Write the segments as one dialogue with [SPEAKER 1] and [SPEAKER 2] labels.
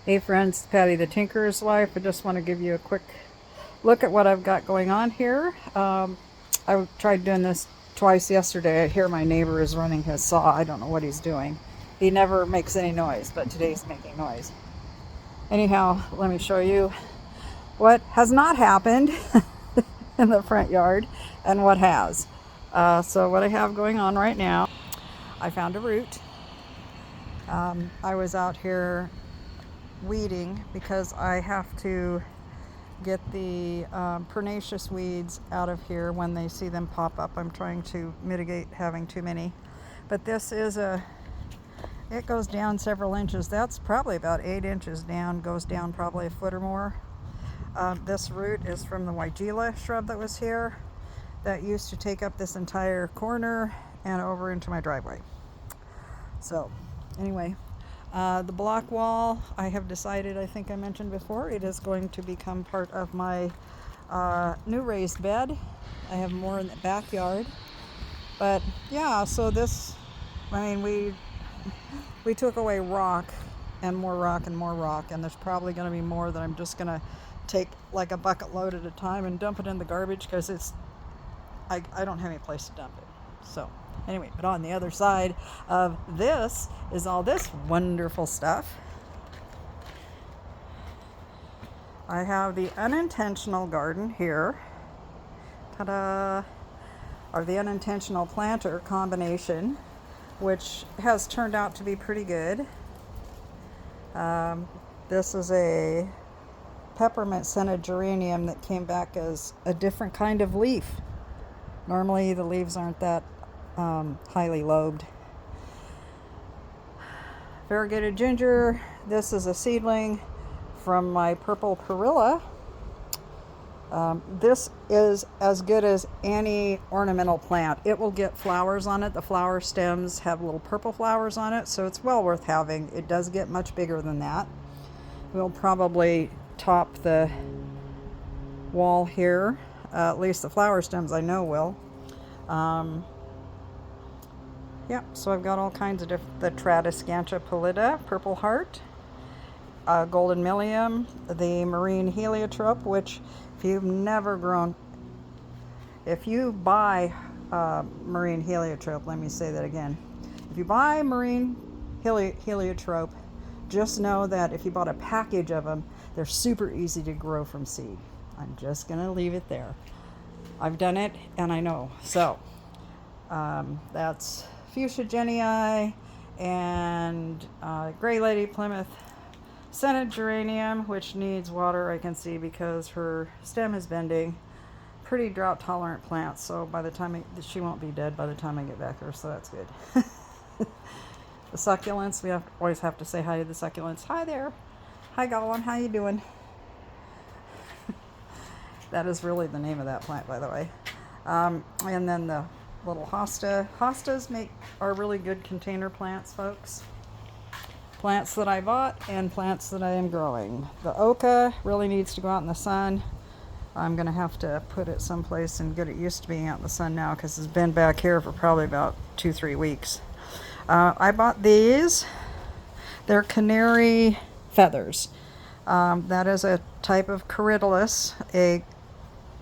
[SPEAKER 1] Hey friends, Patty the Tinker's wife. I just want to give you a quick look at what I've got going on here. I tried doing this twice yesterday. I hear my neighbor is running his saw. I don't know what he's doing. He never makes any noise, but today's making noise. Anyhow, let me show you what has not happened in the front yard and what has. So what I have going on right now, I found a root. I was out here weeding because I have to get the pernicious weeds out of here when they see them pop up. I'm trying to mitigate having too many. But this is it goes down several inches. That's probably about 8 inches down, goes down probably a foot or more. This root is from the Weigela shrub that was here that used to take up this entire corner and over into my driveway. So anyway, the block wall, I have decided, I think I mentioned before, it is going to become part of my new raised bed. I have more in the backyard. But yeah, so this, I mean, we took away rock and more rock and more rock, and there's probably going to be more that I'm just going to take like a bucket load at a time and dump it in the garbage because I don't have any place to dump it. So anyway, but on the other side of this is all this wonderful stuff. I have the unintentional garden here. Ta-da! Or the unintentional planter combination, which has turned out to be pretty good. This is a peppermint scented geranium that came back as a different kind of leaf. Normally the leaves aren't that highly lobed. Variegated ginger. This is a seedling from my purple perilla. This is as good as any ornamental plant. It will get flowers on it. The flower stems have little purple flowers on it, so it's well worth having. It does get much bigger than that. We'll probably top the wall here. At least the flower stems I know will. Yeah, so I've got all kinds of different, the Tradescantia pallida, purple heart, golden millium, the marine heliotrope, which if you've never grown, if you buy marine heliotrope, let me say that again. If you buy marine heliotrope, just know that if you bought a package of them, they're super easy to grow from seed. I'm just going to leave it there. I've done it and I know. So that's Fuchsia genii and Gray Lady Plymouth scented geranium, which needs water, I can see, because her stem is bending. Pretty drought tolerant plant, so by the time she won't be dead by the time I get back there, so that's good. The succulents, we always have to say hi to the succulents. Hi there. Hi Gollum, how you doing? That is really the name of that plant, by the way. And then the little hosta. Hostas are really good container plants, folks. Plants that I bought and plants that I am growing. The oka really needs to go out in the sun. I'm going to have to put it someplace and get it used to being out in the sun now because it's been back here for probably about 2-3 weeks. I bought these. They're canary feathers. That is a type of corydalus, a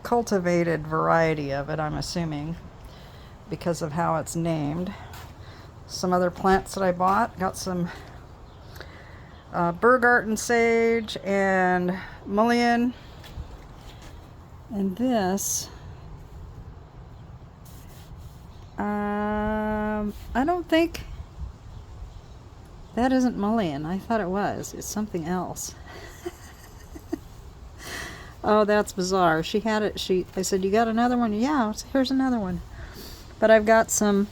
[SPEAKER 1] cultivated variety of it, I'm assuming, because of how it's named. Some other plants that I bought, got some Burgarten sage and mullein. And this, I don't think, that isn't mullein. I thought it was. It's something else. Oh, that's bizarre. She had it. I said, you got another one? Yeah, here's another one. But I've got some,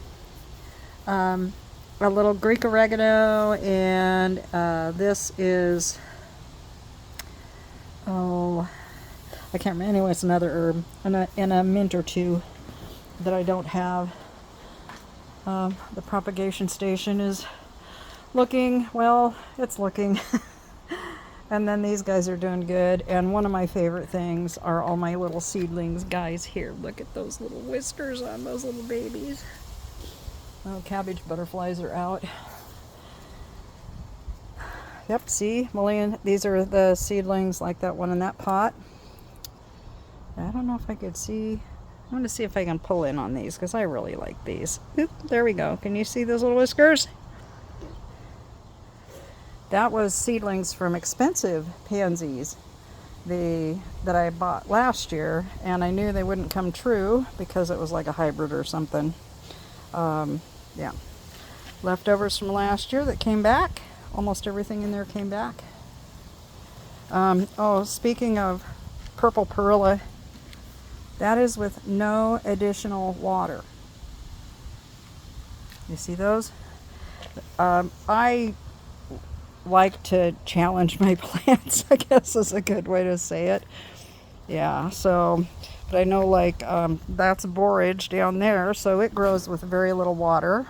[SPEAKER 1] a little Greek oregano, and this is, oh, I can't remember. Anyway, it's another herb, and a mint or two that I don't have. The propagation station is looking, well, it's looking. And then these guys are doing good. And one of my favorite things are all my little seedlings guys here. Look at those little whiskers on those little babies. Oh, cabbage butterflies are out. Yep, see, these are the seedlings like that one in that pot. I don't know if I could see. I'm going to see if I can pull in on these because I really like these. Oop, there we go. Can you see those little whiskers? That was seedlings from expensive pansies that I bought last year, and I knew they wouldn't come true because it was like a hybrid or something. Yeah. Leftovers from last year that came back. Almost everything in there came back. Oh, speaking of purple perilla, that is with no additional water. You see those? I like to challenge my plants, I guess is a good way to say it. Yeah, so, but I know like that's borage down there, so it grows with very little water.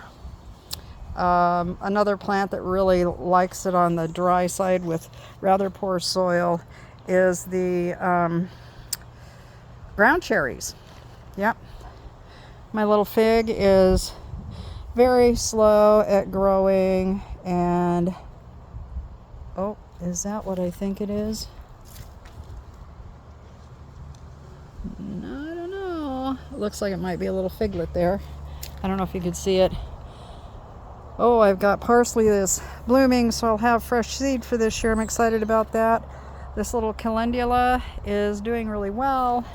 [SPEAKER 1] Another plant that really likes it on the dry side with rather poor soil is the ground cherries. Yep. My little fig is very slow at growing, and oh, is that what I think it is? No, I don't know. It looks like it might be a little figlet there. I don't know if you could see it. Oh, I've got parsley that's blooming, so I'll have fresh seed for this year. I'm excited about that. This little calendula is doing really well.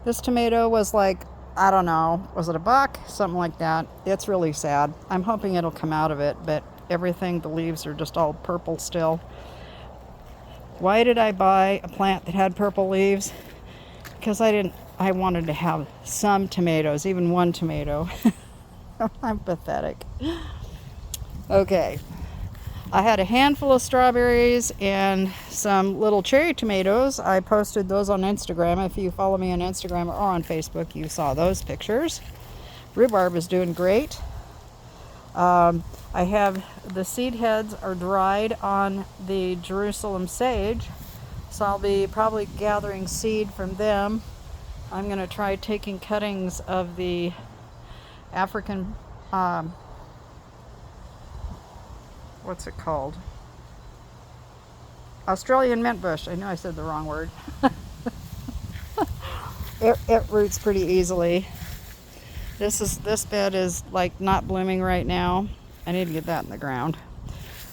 [SPEAKER 1] This tomato was like, I don't know, was it $1? Something like that. It's really sad. I'm hoping it'll come out of it, but everything, the leaves are just all purple still. Why did I buy a plant that had purple leaves? Because I wanted to have some tomatoes, even one tomato. I'm pathetic. Okay, I had a handful of strawberries and some little cherry tomatoes. I posted those on Instagram. If you follow me on Instagram or on Facebook, you saw those pictures. Rhubarb is doing great. I have the seed heads are dried on the Jerusalem sage, so I'll be probably gathering seed from them. I'm going to try taking cuttings of the African what's it called? Australian mint bush. I know I said the wrong word. It roots pretty easily. This bed is like not blooming right now. I need to get that in the ground.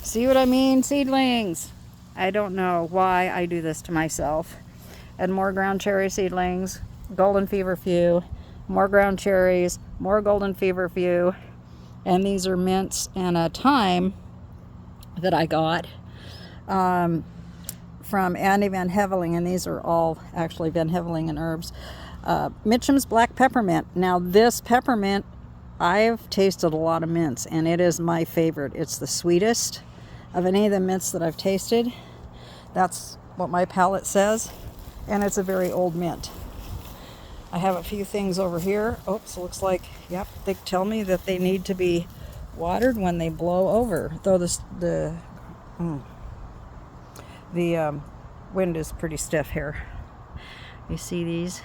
[SPEAKER 1] See what I mean? Seedlings. I don't know why I do this to myself. And more ground cherry seedlings, golden feverfew, more ground cherries, more golden feverfew, and these are mints and a thyme that I got from Andy Van Heveling, and these are all actually Van Heveling and herbs. Mitchum's black peppermint. Now this peppermint, I've tasted a lot of mints, and it is my favorite. It's the sweetest of any of the mints that I've tasted. That's what my palate says, and it's a very old mint. I have a few things over here. Oops, looks like, yep, they tell me that they need to be watered when they blow over, though the wind is pretty stiff here. You see these?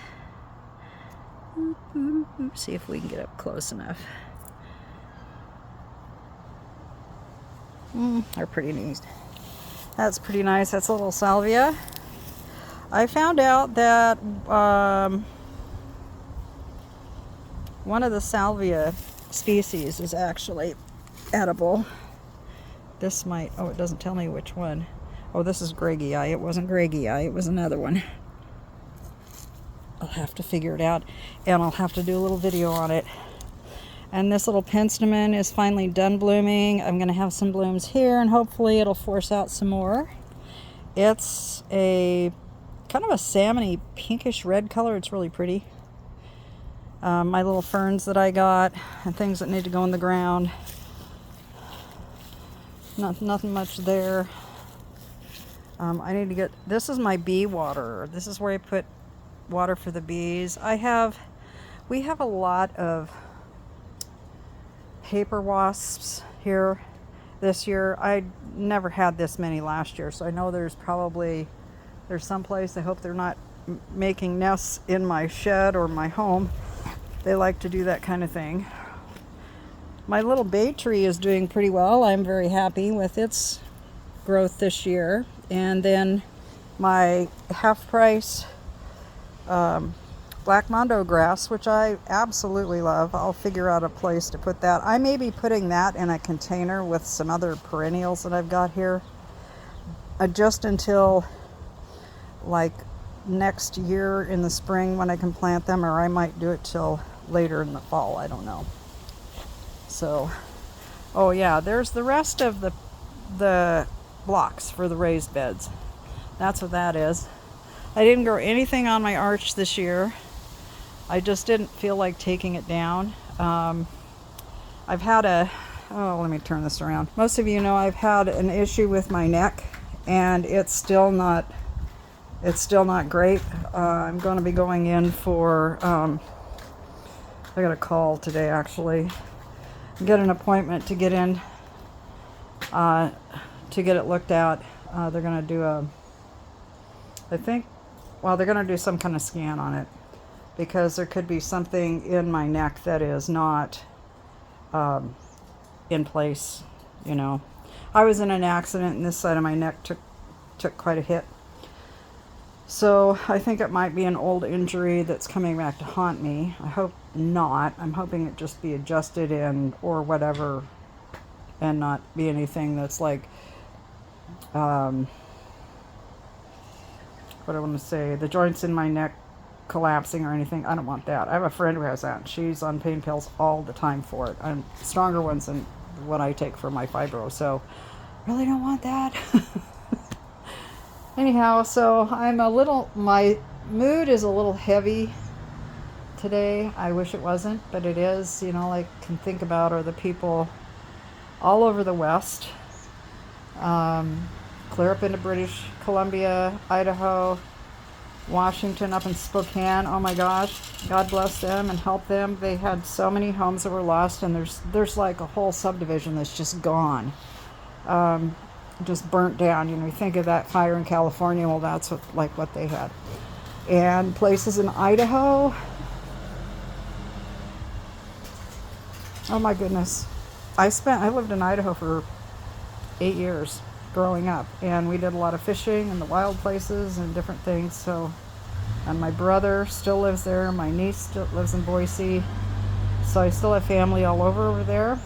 [SPEAKER 1] See if we can get up close enough. They're pretty neat. That's pretty nice. That's a little salvia. I found out that one of the salvia species is actually edible. This might, oh, it doesn't tell me which one. Oh, this is Greggy Eye. It wasn't Greggy Eye, it was another one. I'll have to figure it out, and I'll have to do a little video on it. And this little penstemon is finally done blooming. I'm going to have some blooms here, and hopefully it'll force out some more. It's a kind of a salmony pinkish red color. It's really pretty. My little ferns that I got and things that need to go in the ground. Nothing much there. I need to get, this is my bee water. This is where I put water for the bees. We have a lot of paper wasps here this year. I never had this many last year, so I know there's some place. I hope they're not making nests in my shed or my home. They like to do that kind of thing. My little bay tree is doing pretty well. I'm very happy with its growth this year. And then my half price black mondo grass, which I absolutely love. I'll figure out a place to put that. I may be putting that in a container with some other perennials that I've got here, just until like next year in the spring when I can plant them, or I might do it till later in the fall. I don't know. So, oh yeah, there's the rest of the blocks for the raised beds. That's what that is. I didn't grow anything on my arch this year. I just didn't feel like taking it down. I've had let me turn this around. Most of you know I've had an issue with my neck, and it's still not great. I'm going to be going in for, I got a call today actually, get an appointment to get in, to get it looked at. They're going to do they're going to do some kind of scan on it, because there could be something in my neck that is not in place, you know. I was in an accident and this side of my neck took quite a hit. So I think it might be an old injury that's coming back to haunt me. I hope not. I'm hoping it just be adjusted or whatever, and not be anything that's like, what I want to say, the joints in my neck collapsing or anything. I don't want that. I have a friend who has that. She's on pain pills all the time for it. I'm stronger ones than what I take for my fibro, so really don't want that. Anyhow, so my mood is a little heavy today. I wish it wasn't, but it is. You know, all I can think about are the people all over the West, clear up into British Columbia, Idaho, Washington, up in Spokane. Oh my gosh, God bless them and help them. They had so many homes that were lost, and there's like a whole subdivision that's just gone, just burnt down. You know, you think of that fire in California, well, that's what they had. And places in Idaho, oh my goodness. I lived in Idaho for 8 years growing up, and we did a lot of fishing in the wild places and different things. So, and my brother still lives there. My niece still lives in Boise. So I still have family all over there.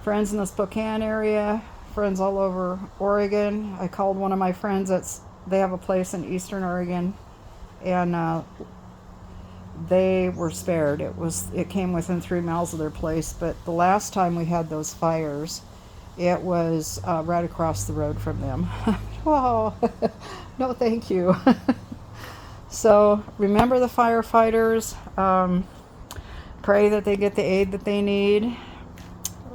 [SPEAKER 1] Friends in the Spokane area, friends all over Oregon. I called one of my friends they have a place in Eastern Oregon, and they were spared. It came within 3 miles of their place, but the last time we had those fires, it was right across the road from them. Oh, no thank you. So remember the firefighters. Pray that they get the aid that they need.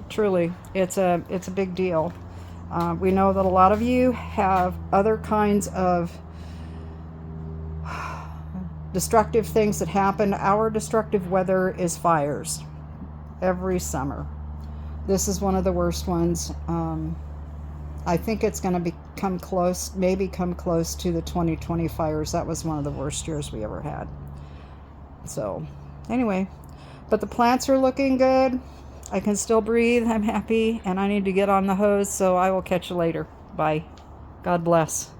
[SPEAKER 1] Truly, it's a big deal. We know that a lot of you have other kinds of destructive things that happen. Our destructive weather is fires every summer. This is one of the worst ones. I think it's going to come close to the 2020 fires. That was one of the worst years we ever had. So anyway, but the plants are looking good. I can still breathe. I'm happy, and I need to get on the hose, so I will catch you later. Bye. God bless.